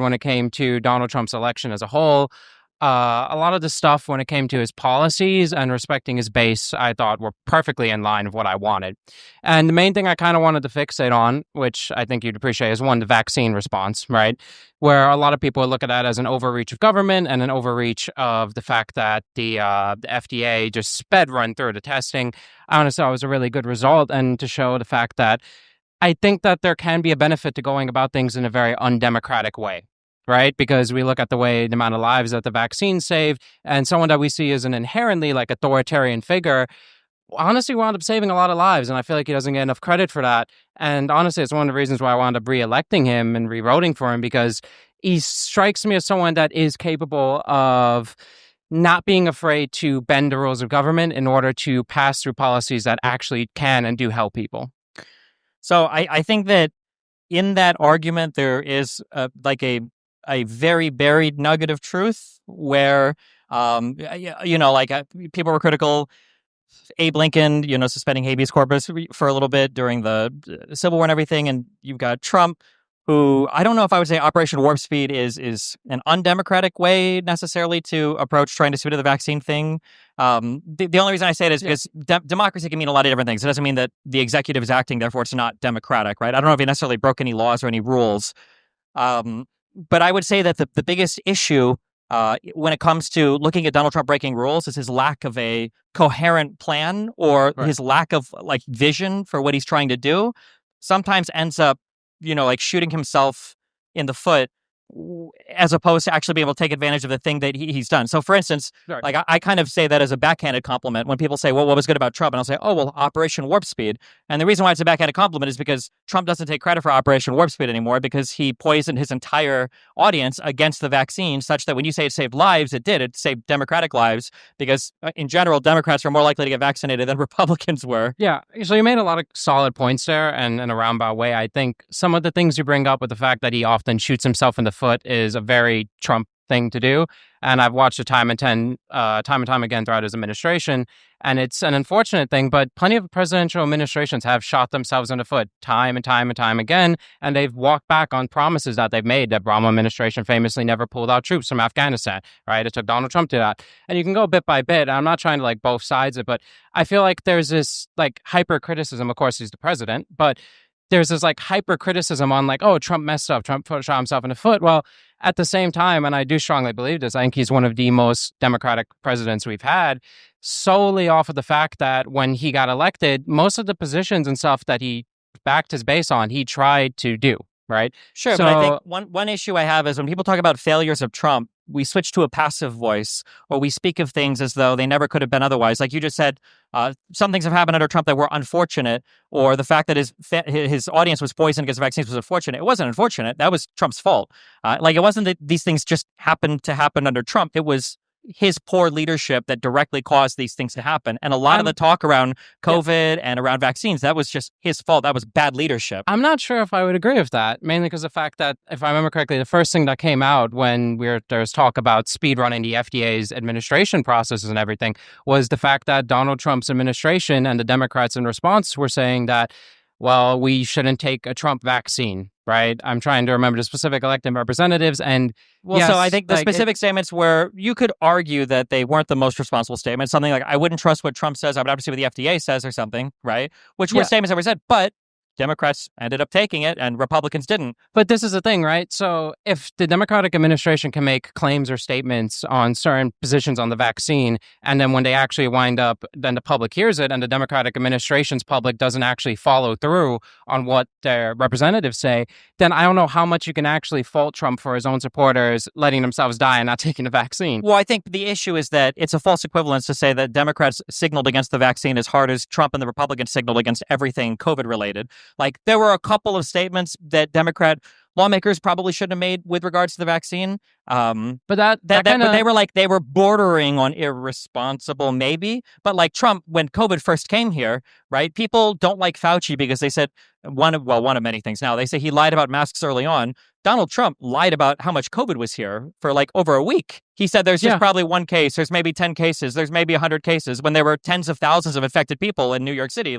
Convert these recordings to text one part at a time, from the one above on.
when it came to Donald Trump's election as a whole. A lot of the stuff when it came to his policies and respecting his base, I thought were perfectly in line with what I wanted. And the main thing I kind of wanted to fixate on, which I think you'd appreciate, is one, the vaccine response, right? Where a lot of people look at that as an overreach of government and an overreach of the fact that the FDA just sped run through the testing. I honestly thought it was a really good result, and to show the fact that I think that there can be a benefit to going about things in a very undemocratic way, right? Because we look at the amount of lives that the vaccine saved, and someone that we see as an inherently like authoritarian figure, honestly wound up saving a lot of lives, and I feel like he doesn't get enough credit for that. And honestly, it's one of the reasons why I wound up re-electing him and re-voting for him, because he strikes me as someone that is capable of not being afraid to bend the rules of government in order to pass through policies that actually can and do help people. So I think that in that argument, there is a very buried nugget of truth where, people were critical. Abe Lincoln, suspending habeas corpus for a little bit during the Civil War and everything. And you've got Trump, who I don't know if I would say Operation Warp Speed is an undemocratic way necessarily to approach trying to speed to the vaccine thing. The only reason I say it is because democracy can mean a lot of different things. It doesn't mean that the executive is acting, therefore it's not democratic, right? I don't know if he necessarily broke any laws or any rules. But I would say that the biggest issue when it comes to looking at Donald Trump breaking rules is his lack of a coherent plan, or his lack of vision for what he's trying to do. Sometimes ends up, shooting himself in the foot, as opposed to actually being able to take advantage of the thing that he's done. So, for instance, I kind of say that as a backhanded compliment when people say, well, what was good about Trump? And I'll say, oh, well, Operation Warp Speed. And the reason why it's a backhanded compliment is because Trump doesn't take credit for Operation Warp Speed anymore, because he poisoned his entire audience against the vaccine, such that when you say it saved lives, it did. It saved Democratic lives, because in general, Democrats are more likely to get vaccinated than Republicans were. Yeah. So you made a lot of solid points there, and in a roundabout way, I think some of the things you bring up with the fact that he often shoots himself in the foot is a very Trump thing to do. And I've watched it time and time again throughout his administration. And it's an unfortunate thing, but plenty of presidential administrations have shot themselves in the foot time and time again. And they've walked back on promises that they've made. The Obama administration famously never pulled out troops from Afghanistan, right? It took Donald Trump to that. And you can go bit by bit. I'm not trying to both sides it, but I feel like there's this hyper criticism. Of course, he's the president, but there's this hyper criticism on oh, Trump messed up. Trump shot himself in the foot. Well, at the same time, and I do strongly believe this, I think he's one of the most democratic presidents we've had, solely off of the fact that when he got elected, most of the positions and stuff that he backed his base on, he tried to do, right? Sure, but I think one issue I have is when people talk about failures of Trump, we switch to a passive voice, or we speak of things as though they never could have been otherwise. Like you just said, some things have happened under Trump that were unfortunate, or the fact that his audience was poisoned against vaccines was unfortunate. It wasn't unfortunate. That was Trump's fault. It wasn't that these things just happened to happen under Trump. It was his poor leadership that directly caused these things to happen. And a lot of the talk around COVID and around vaccines, that was just his fault. That was bad leadership. I'm not sure if I would agree with that, mainly because of the fact that, if I remember correctly, the first thing that came out when there was talk about speedrunning the FDA's administration processes and everything was the fact that Donald Trump's administration and the Democrats in response were saying that, well, we shouldn't take a Trump vaccine, right? I'm trying to remember the specific elected representatives. And so I think the specific statements where you could argue that they weren't the most responsible statements, something like, I wouldn't trust what Trump says, I would have to see what the FDA says or something, right? Which were statements that were said, but Democrats ended up taking it and Republicans didn't. But this is the thing, right? So if the Democratic administration can make claims or statements on certain positions on the vaccine, and then when they actually wind up, then the public hears it, and the Democratic administration's public doesn't actually follow through on what their representatives say, then I don't know how much you can actually fault Trump for his own supporters letting themselves die and not taking the vaccine. Well, I think the issue is that it's a false equivalence to say that Democrats signaled against the vaccine as hard as Trump and the Republicans signaled against everything COVID related. There were a couple of statements that Democrat lawmakers probably shouldn't have made with regards to the vaccine. But they were bordering on irresponsible, maybe. But Trump, when COVID first came here, right? People don't like Fauci because they said one of many things. Now they say he lied about masks early on. Donald Trump lied about how much COVID was here for over a week. He said there's just probably one case, there's maybe 10 cases, there's maybe 100 cases, when there were tens of thousands of infected people in New York City.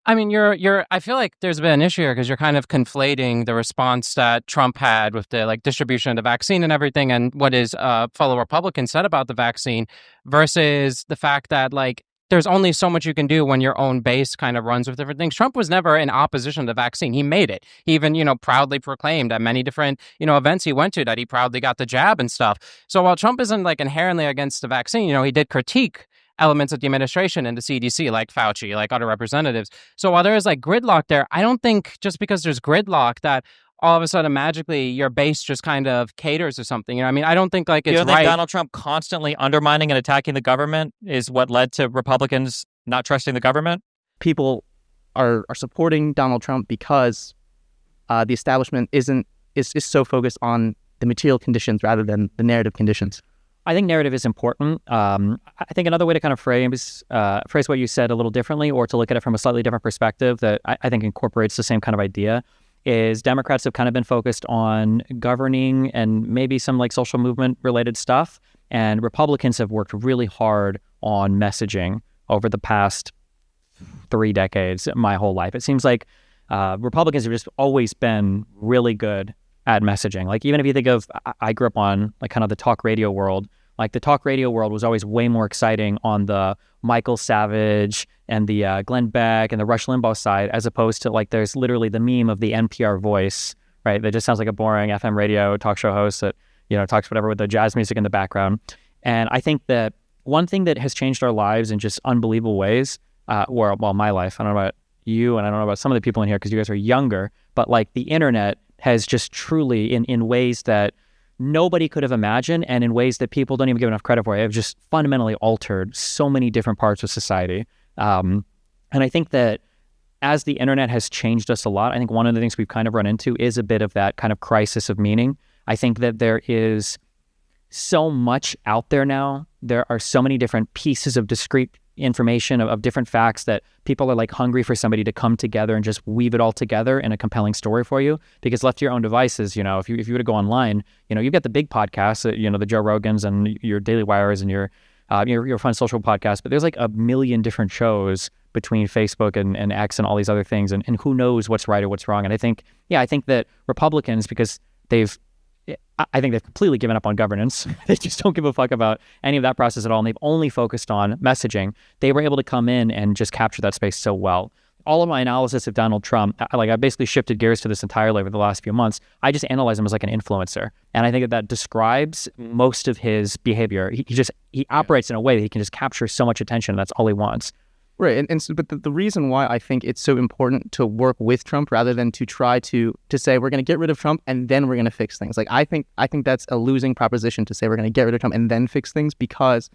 I mean, I feel like there's been an issue here because you're kind of conflating the response that Trump had with the like distribution of the vaccine and everything, and what his fellow Republicans said about the vaccine, versus the fact that like there's only so much you can do when your own base kind of runs with different things. Trump was never in opposition to the vaccine. He made it. He even, proudly proclaimed at many different, events he went to that he proudly got the jab and stuff. So while Trump isn't like inherently against the vaccine, he did critique elements of the administration and the CDC, like Fauci, like other representatives. So while there is like gridlock there, I don't think just because there's gridlock that all of a sudden magically your base just kind of caters or something. I mean, I don't think like it's You don't think right. Donald Trump constantly undermining and attacking the government is what led to Republicans not trusting the government? People are supporting Donald Trump because the establishment is so focused on the material conditions rather than the narrative conditions. I think narrative is important. I think another way to kind of phrase what you said a little differently, or to look at it from a slightly different perspective that I think incorporates the same kind of idea, is Democrats have kind of been focused on governing and maybe some like social movement related stuff, and Republicans have worked really hard on messaging over the past 3 decades, my whole life. It seems like Republicans have just always been really good at messaging. Like, even if you think of, I grew up on like kind of the talk radio world. Like, the talk radio world was always way more exciting on the Michael Savage and the Glenn Beck and the Rush Limbaugh side, as opposed to like there's literally the meme of the NPR voice, right? That just sounds like a boring FM radio talk show host that talks whatever with the jazz music in the background. And I think that one thing that has changed our lives in just unbelievable ways, my life, I don't know about you, and I don't know about some of the people in here because you guys are younger, but like the internet has just truly, in ways that nobody could have imagined, and in ways that people don't even give enough credit for, have just fundamentally altered so many different parts of society. And I think that as the internet has changed us a lot, I think one of the things we've kind of run into is a bit of that kind of crisis of meaning. I think that there is so much out there now. There are so many different pieces of discrete information, of different facts, that people are like hungry for somebody to come together and just weave it all together in a compelling story for you. Because left to your own devices, if you were to go online, you've got the big podcasts, the Joe Rogans and your Daily Wires and your fun social podcast, but there's like a million different shows between Facebook and X and all these other things, and who knows what's right or what's wrong. And I think that Republicans, because I think they've completely given up on governance. They just don't give a fuck about any of that process at all, and they've only focused on messaging. They were able to come in and just capture that space so well. All of my analysis of Donald Trump, I basically shifted gears to this entirely over the last few months. I just analyze him as like an influencer, and I think that describes most of his behavior. He operates in a way that he can just capture so much attention. That's all he wants. Right, but the reason why I think it's so important to work with Trump rather than to try to say we're going to get rid of Trump and then we're going to fix things. Like, I think that's a losing proposition to say we're going to get rid of Trump and then fix things, because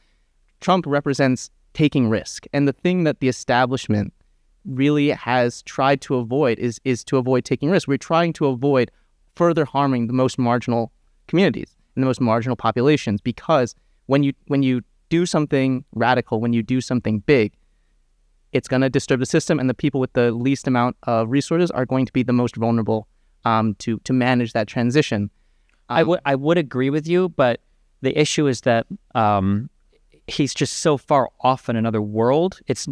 Trump represents taking risk. And the thing that the establishment really has tried to avoid is to avoid taking risks. We're trying to avoid further harming the most marginal communities and the most marginal populations, because when you do something radical, when you do something big, it's going to disturb the system, and the people with the least amount of resources are going to be the most vulnerable to manage that transition. I would agree with you, but the issue is that he's just so far off in another world. That's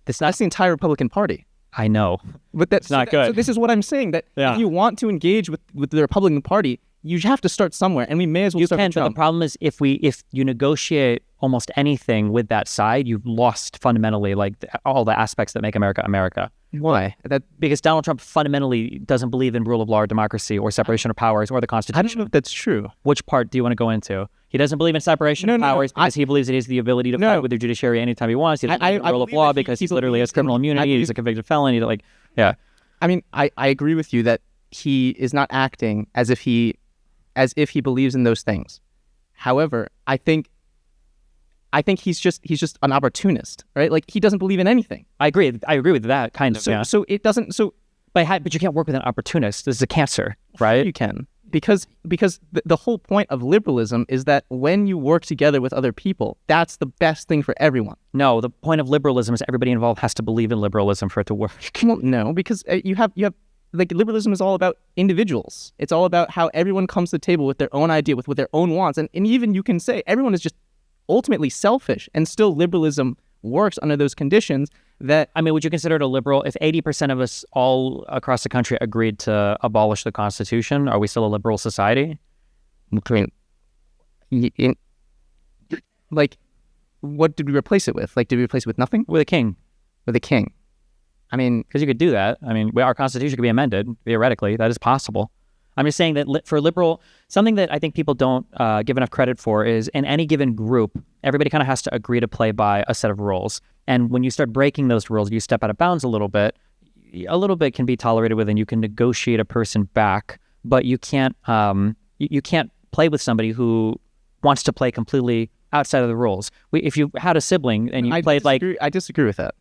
the entire Republican Party. I know, but that's not good. So this is what I'm saying, that if you want to engage with the Republican Party, you have to start somewhere, and we may as well start with Trump. But the problem is, if you negotiate almost anything with that side, you've lost fundamentally like all the aspects that make America America. Why? Because Donald Trump fundamentally doesn't believe in rule of law or democracy or separation of powers or the Constitution. I don't know if that's true. Which part do you want to go into? He doesn't believe in separation of powers because he believes it is the ability to fight with the judiciary anytime he wants. He doesn't believe in rule of law because he literally has criminal immunity. He's a convicted felon. I mean, I agree with you that he is not acting as if he believes in those things. However, I think he's just an opportunist, right? Like, he doesn't believe in anything. I agree with that kind of. So it doesn't. So, but you can't work with an opportunist. This is a cancer, right? You can, because the whole point of liberalism is that when you work together with other people, that's the best thing for everyone. No, the point of liberalism is everybody involved has to believe in liberalism for it to work. Well, no, because you have. Like, liberalism is all about individuals. It's all about how everyone comes to the table with their own idea, with their own wants. And even you can say everyone is just ultimately selfish, and still liberalism works under those conditions, that I mean, would you consider it a liberal? If 80% of us all across the country agreed to abolish the Constitution, are we still a liberal society? I mean, like, what did we replace it with? Like, did we replace it with nothing? With a king. With a king. I mean, because you could do that. I mean, our Constitution could be amended, theoretically. That is possible. I'm just saying that for liberal, something that I think people don't give enough credit for is in any given group, everybody kind of has to agree to play by a set of rules. And when you start breaking those rules, you step out of bounds a little bit can be tolerated with, and you can negotiate a person back, but you can't you can't play with somebody who wants to play completely outside of the rules. If you had a sibling and you played I disagree with that.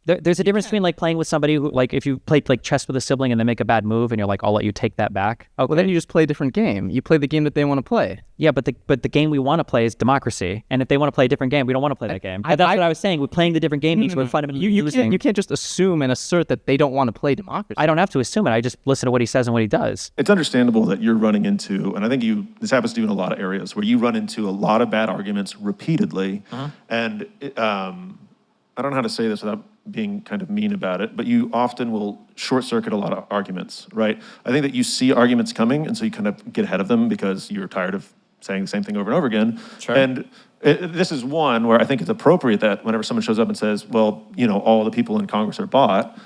There's a difference between like playing with somebody who, like, if you played like chess with a sibling and they make a bad move and you're like, I'll let you take that back. Okay. Well, then you just play a different game. You play the game that they want to play. Yeah, but the game we want to play is democracy. And if they want to play a different game, we don't want to play that game. That's what I was saying. We're playing the different game means we're fundamentally losing. You can't just assume and assert that they don't want to play democracy. I don't have to assume it. I just listen to what he says and what he does. It's understandable that you're running into, and I think this happens to you in a lot of areas, where you run into a lot of bad arguments repeatedly. And I don't know how to say this without being kind of mean about it, but you often will short circuit a lot of arguments, right? I think that you see arguments coming, and so you kind of get ahead of them because you're tired of saying the same thing over and over again. Sure. And this is one where I think it's appropriate that whenever someone shows up and says, well, all the people in Congress are bought.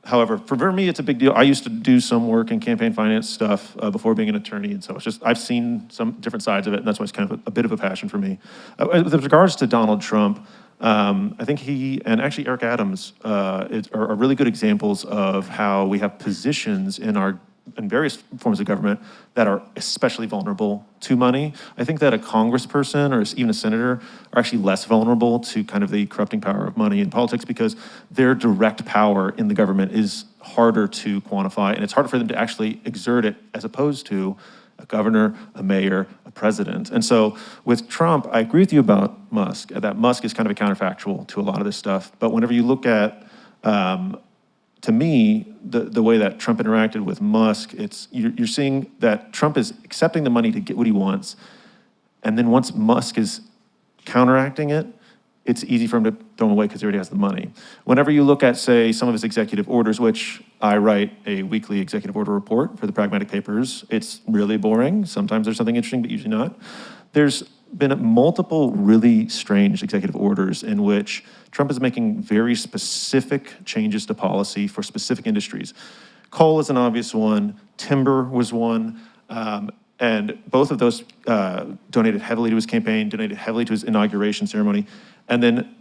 However, for me, it's a big deal. I used to do some work in campaign finance stuff before being an attorney, and so it's just, I've seen some different sides of it, and that's why it's kind of a bit of a passion for me. With regards to Donald Trump, I think he and actually Eric Adams are really good examples of how we have positions in various forms of government that are especially vulnerable to money. I think that a congressperson or even a senator are actually less vulnerable to kind of the corrupting power of money in politics because their direct power in the government is harder to quantify, and it's harder for them to actually exert it as opposed to a governor, a mayor, a president. And so with Trump, I agree with you about Musk, that Musk is kind of a counterfactual to a lot of this stuff. But whenever you look at, to me, the way that Trump interacted with Musk, you're seeing that Trump is accepting the money to get what he wants. And then once Musk is counteracting it, it's easy for him to throw him away because he already has the money. Whenever you look at, say, some of his executive orders, which I write a weekly executive order report for the Pragmatic Papers, it's really boring. Sometimes there's something interesting, but usually not. There's been multiple really strange executive orders in which Trump is making very specific changes to policy for specific industries. Coal is an obvious one. Timber was one. And both of those donated heavily to his campaign, donated heavily to his inauguration ceremony. And then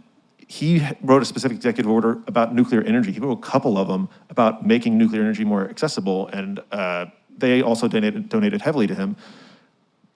he wrote a specific executive order about nuclear energy. He wrote a couple of them about making nuclear energy more accessible, and they also donated heavily to him.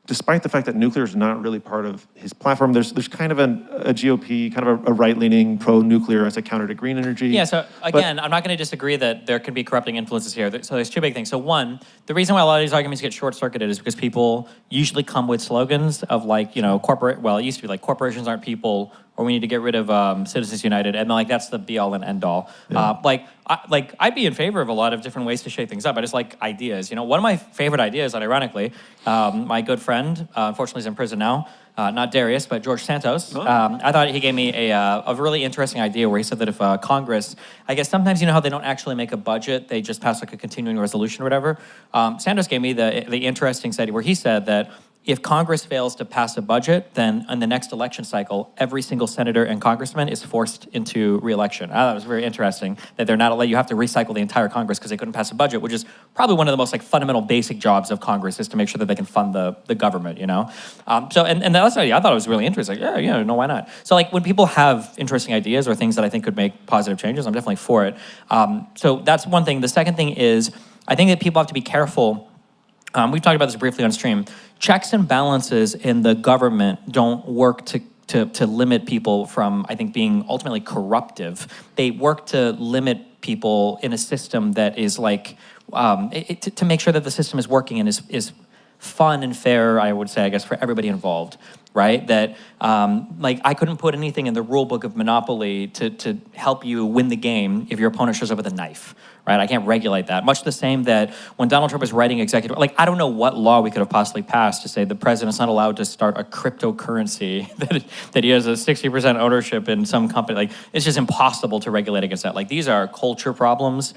Despite the fact that nuclear is not really part of his platform, there's kind of a GOP, kind of a right-leaning pro-nuclear as a counter to green energy. Yeah, so again, I'm not going to disagree that there can be corrupting influences here. So there's two big things. So one, the reason why a lot of these arguments get short-circuited is because people usually come with slogans of like, it used to be like corporations aren't people, or we need to get rid of Citizens United, and like that's the be-all and end-all. Yeah. I'd be in favor of a lot of different ways to shake things up. I just like ideas. One of my favorite ideas, that ironically, my good friend, unfortunately is in prison now, not Darius, but George Santos. Oh. I thought he gave me a really interesting idea where he said that if Congress, I guess sometimes how they don't actually make a budget, they just pass like a continuing resolution or whatever. Santos gave me the interesting study where he said that if Congress fails to pass a budget, then in the next election cycle, every single senator and congressman is forced into re-election. I thought it was very interesting that they're not you have to recycle the entire Congress because they couldn't pass a budget, which is probably one of the most fundamental basic jobs of Congress is to make sure that they can fund the government, So, and that's I thought it was really interesting. Yeah, no, why not? So when people have interesting ideas or things that I think could make positive changes, I'm definitely for it. So that's one thing. The second thing is, I think that people have to be careful. We've talked about this briefly on stream. Checks and balances in the government don't work to limit people from, I think, being ultimately corruptive. They work to limit people in a system that is to make sure that the system is working and is fun and fair, I would say, I guess, for everybody involved, right? That, like, I couldn't put anything in the rule book of Monopoly to help you win the game if your opponent shows up with a knife, right? I can't regulate that. Much the same that when Donald Trump is writing executive, like, I don't know what law we could have possibly passed to say the president's not allowed to start a cryptocurrency, that he has a 60% ownership in some company. Like, it's just impossible to regulate against that. Like, these are culture problems.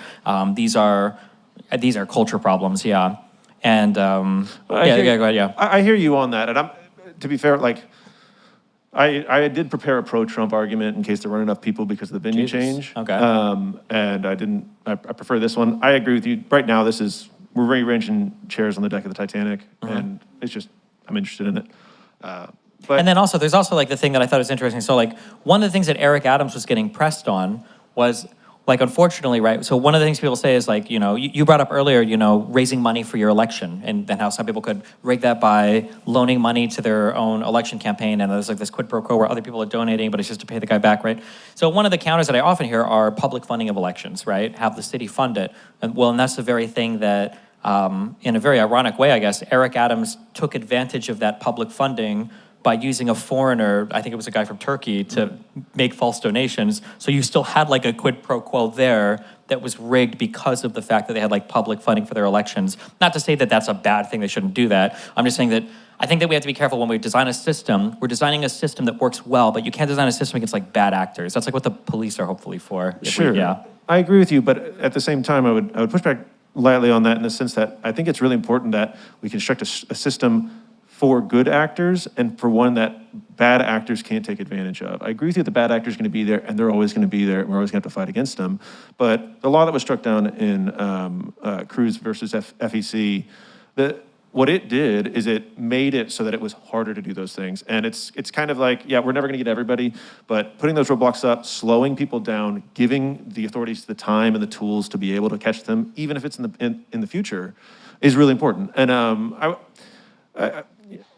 These are culture problems, yeah. And go ahead, yeah. I hear you on that, and to be fair, like, I did prepare a pro-Trump argument in case there weren't enough people because of the venue change. Okay. And I prefer this one. I agree with you. Right now, we're rearranging chairs on the deck of the Titanic, and it's just, I'm interested in it. And then also, there's also like the thing that I thought was interesting. So like one of the things that Eric Adams was getting pressed on was like, unfortunately, right? So one of the things people say is like, you brought up earlier, raising money for your election and then how some people could rig that by loaning money to their own election campaign. And there's like this quid pro quo where other people are donating, but it's just to pay the guy back, right? So one of the counters that I often hear are public funding of elections, right? Have the city fund it. And that's the very thing that, in a very ironic way, I guess, Eric Adams took advantage of that public funding by using a foreigner, I think it was a guy from Turkey, to make false donations. So you still had like a quid pro quo there that was rigged because of the fact that they had like public funding for their elections. Not to say that that's a bad thing, they shouldn't do that. I'm just saying that I think that we have to be careful when we design a system. We're designing a system that works well, but you can't design a system against like bad actors. That's like what the police are hopefully for. Sure. I agree with you, but at the same time, I would push back lightly on that in the sense that I think it's really important that we construct a system for good actors and for one that bad actors can't take advantage of. I agree with you that the bad actors are going to be there and they're always going to be there and we're always going to have to fight against them. But the law that was struck down in Cruz versus FEC, what it did is it made it so that it was harder to do those things. And it's kind of like, yeah, we're never going to get everybody, but putting those roadblocks up, slowing people down, giving the authorities the time and the tools to be able to catch them, even if it's in the future, is really important. And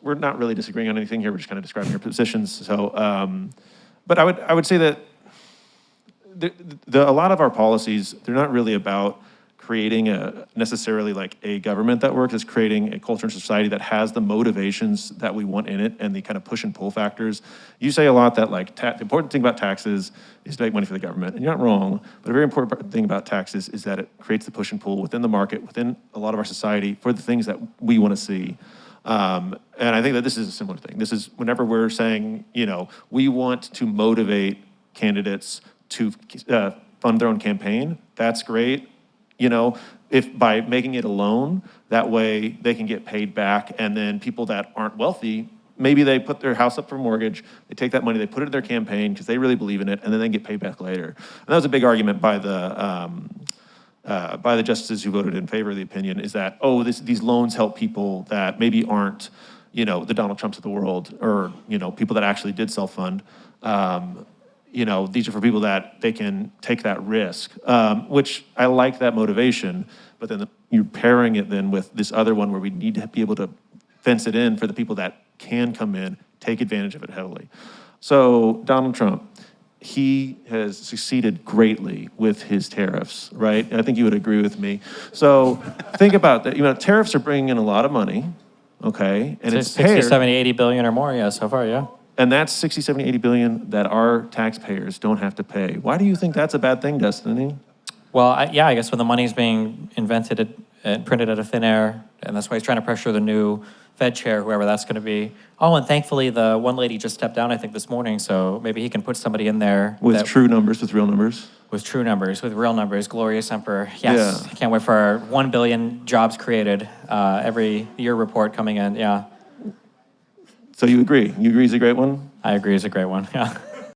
we're not really disagreeing on anything here. We're just kind of describing our positions. So, but I would say that a lot of our policies, they're not really about creating necessarily like a government that works. It's creating a culture and society that has the motivations that we want in it and the kind of push and pull factors. You say a lot that like the important thing about taxes is to make money for the government, and you're not wrong. But a very important thing about taxes is that it creates the push and pull within the market, within a lot of our society for the things that we want to see. And I think that this is a similar thing. This is whenever we're saying, we want to motivate candidates to fund their own campaign, that's great. If by making it a loan, that way they can get paid back. And then people that aren't wealthy, maybe they put their house up for mortgage, they take that money, they put it in their campaign because they really believe in it, and then they get paid back later. And that was a big argument by the justices who voted in favor of the opinion, is that, these loans help people that maybe aren't, the Donald Trumps of the world, or, people that actually did self-fund. These are for people that they can take that risk, which I like that motivation, but then you're pairing it then with this other one where we need to be able to fence it in for the people that can come in, take advantage of it heavily. So Donald Trump, he has succeeded greatly with his tariffs, right? And I think you would agree with me. So think about that. Tariffs are bringing in a lot of money, okay? And it's 60, 70, 80 billion or more, yeah, so far, yeah. And that's 60, 70, 80 billion that our taxpayers don't have to pay. Why do you think that's a bad thing, Destiny? Well, I guess when the money's being invented and printed out of thin air, and that's why he's trying to pressure the new Fed chair, whoever that's going to be. Oh, and thankfully the one lady just stepped down, I think, this morning, so maybe he can put somebody in there. With true numbers, with real numbers? With true numbers, with real numbers. Gloria Semper. Yes, I can't wait for our 1 billion jobs created every year report coming in, yeah. So you agree? You agree it's a great one? I agree it's a great one, yeah.